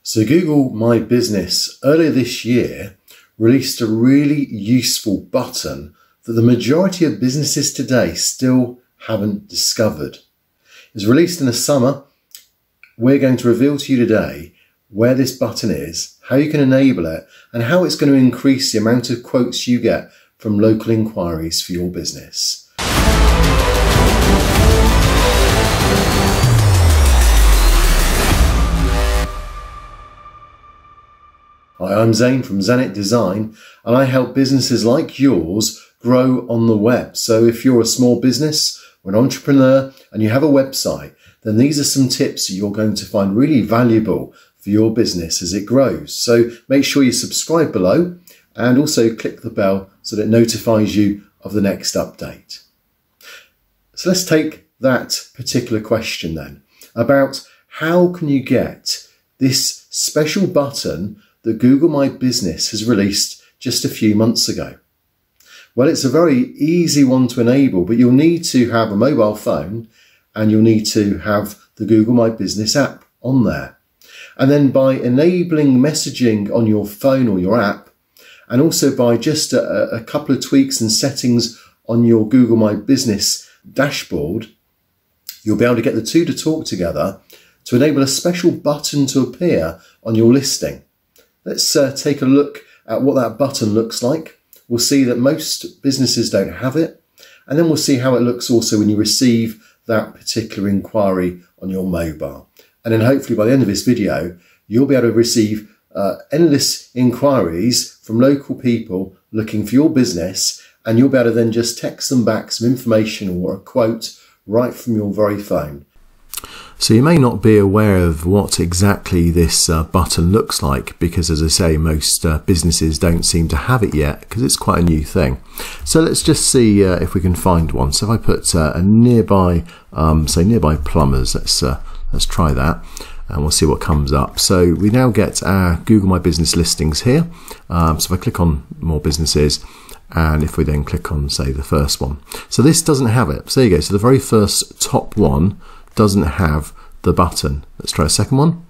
So Google My Business earlier this year released a really useful button that the majority of businesses today still haven't discovered. It was released in the summer. We're going to reveal to you today where this button is, how you can enable it, and how it's going to increase the amount of quotes you get from local inquiries for your business. Hi, I'm Zane from Zanet Design, and I help businesses like yours grow on the web. So if you're a small business or an entrepreneur and you have a website, then these are some tips that you're going to find really valuable for your business as it grows. So make sure you subscribe below and also click the bell so that it notifies you of the next update. So let's take that particular question then about how can you get this special button that Google My Business has released just a few months ago. Well, it's a very easy one to enable, but you'll need to have a mobile phone and you'll need to have the Google My Business app on there. And then by enabling messaging on your phone or your app, and also by just a couple of tweaks and settings on your Google My Business dashboard, you'll be able to get the two to talk together to enable a special button to appear on your listing. Let's take a look at what that button looks like. We'll see that most businesses don't have it, and then we'll see how it looks also when you receive that particular inquiry on your mobile. And then hopefully by the end of this video, you'll be able to receive endless inquiries from local people looking for your business, and you'll be able to then just text them back some information or a quote right from your very phone. So you may not be aware of what exactly this button looks like because, as I say, most businesses don't seem to have it yet because it's quite a new thing. So let's just see if we can find one. So if I put a nearby, say nearby plumbers, let's try that and we'll see what comes up. So we now get our Google My Business listings here. So if I click on more businesses, and if we then click on, say, the first one. So this doesn't have it. So there you go. So the very first top one doesn't have the button. Let's try a second one.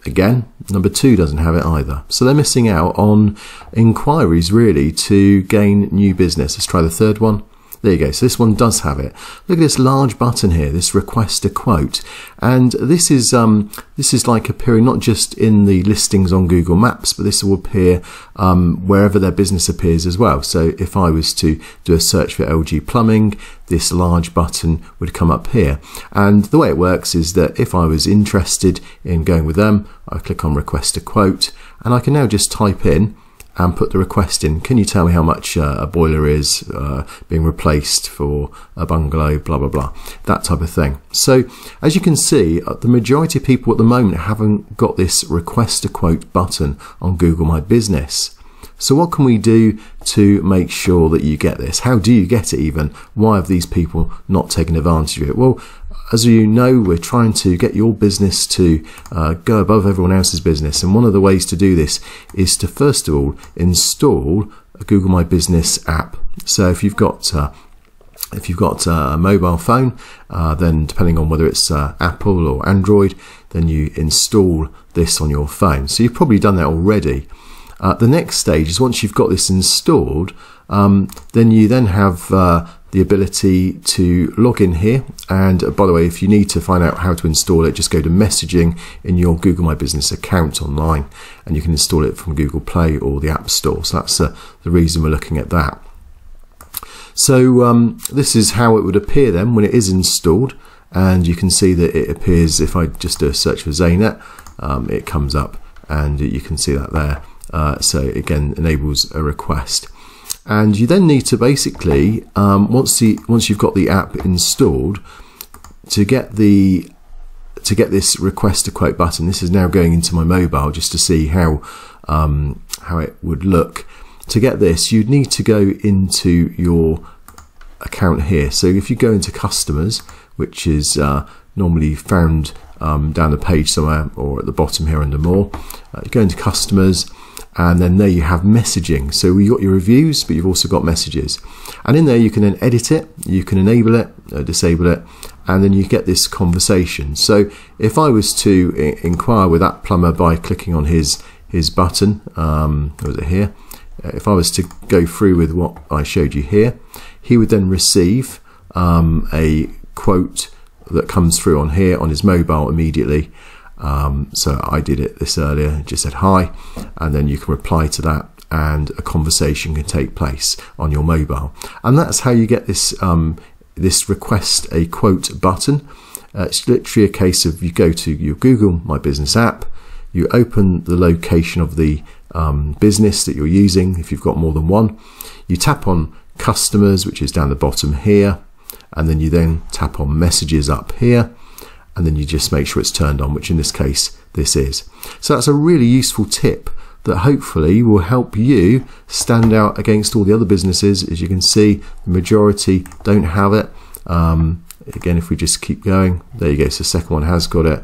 Again, number 2 doesn't have it either. So they're missing out on inquiries really to gain new business. Let's try the third one. There you go. So this one does have it. Look at this large button here, this request a quote. And this is like appearing not just in the listings on Google Maps, but this will appear wherever their business appears as well. So if I was to do a search for LG plumbing, this large button would come up here. And the way it works is that if I was interested in going with them, I click on request a quote, and I can now just type in and put the request in. Can you tell me how much a boiler is being replaced for a bungalow, blah, blah, blah, that type of thing. So as you can see, the majority of people at the moment haven't got this request a quote button on Google My Business. So what can we do to make sure that you get this? How do you get it even? Why have these people not taken advantage of it? Well, as you know, we're trying to get your business to go above everyone else's business. And one of the ways to do this is to, first of all, install a Google My Business app. So if you've got a mobile phone, then depending on whether it's Apple or Android, then you install this on your phone. So you've probably done that already. The next stage is once you've got this installed, then you then have the ability to log in here. And by the way, if you need to find out how to install it, just go to messaging in your Google My Business account online, and you can install it from Google Play or the App Store. So that's the reason we're looking at that. So this is how it would appear then when it is installed, and you can see that it appears, if I just do a search for Zanet, it comes up and you can see that there. So again, enables a request. And you then need to basically, once you've got the app installed, to get this request a quote button. This is now going into my mobile just to see how it would look. To get this, you'd need to go into your account here. So if you go into customers, which is normally found down the page somewhere or at the bottom here under more, you go into customers, and then there you have messaging. So you got your reviews, but you've also got messages, and in there you can then edit it, you can enable it, disable it, and then you get this conversation. So if I was to inquire with that plumber by clicking on his button, was it here? If I was to go through with what I showed you here, he would then receive a quote that comes through on here on his mobile immediately. So I did this earlier, just said hi, and then you can reply to that, and a conversation can take place on your mobile. And that's how you get this this request a quote button. It's literally a case of you go to your Google My Business app, you open the location of the business that you're using if you've got more than one, you tap on customers, which is down the bottom here, and then you then tap on messages up here, and then you just make sure it's turned on, which in this case this is. So that's a really useful tip that hopefully will help you stand out against all the other businesses. As you can see, the majority don't have it. Again, if we just keep going, there you go. So the second one has got it,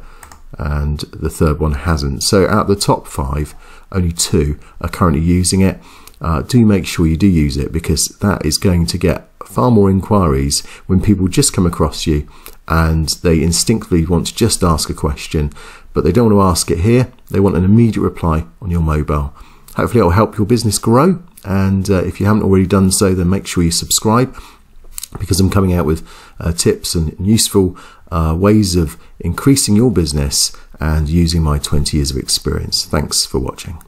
and the third one hasn't. So out of the top 5, only 2 are currently using it. Do make sure you do use it, because that is going to get far more inquiries when people just come across you and they instinctively want to just ask a question, but they don't want to ask it here. They want an immediate reply on your mobile. Hopefully it will help your business grow, and if you haven't already done so, then make sure you subscribe, because I'm coming out with tips and useful ways of increasing your business and using my 20 years of experience. Thanks for watching.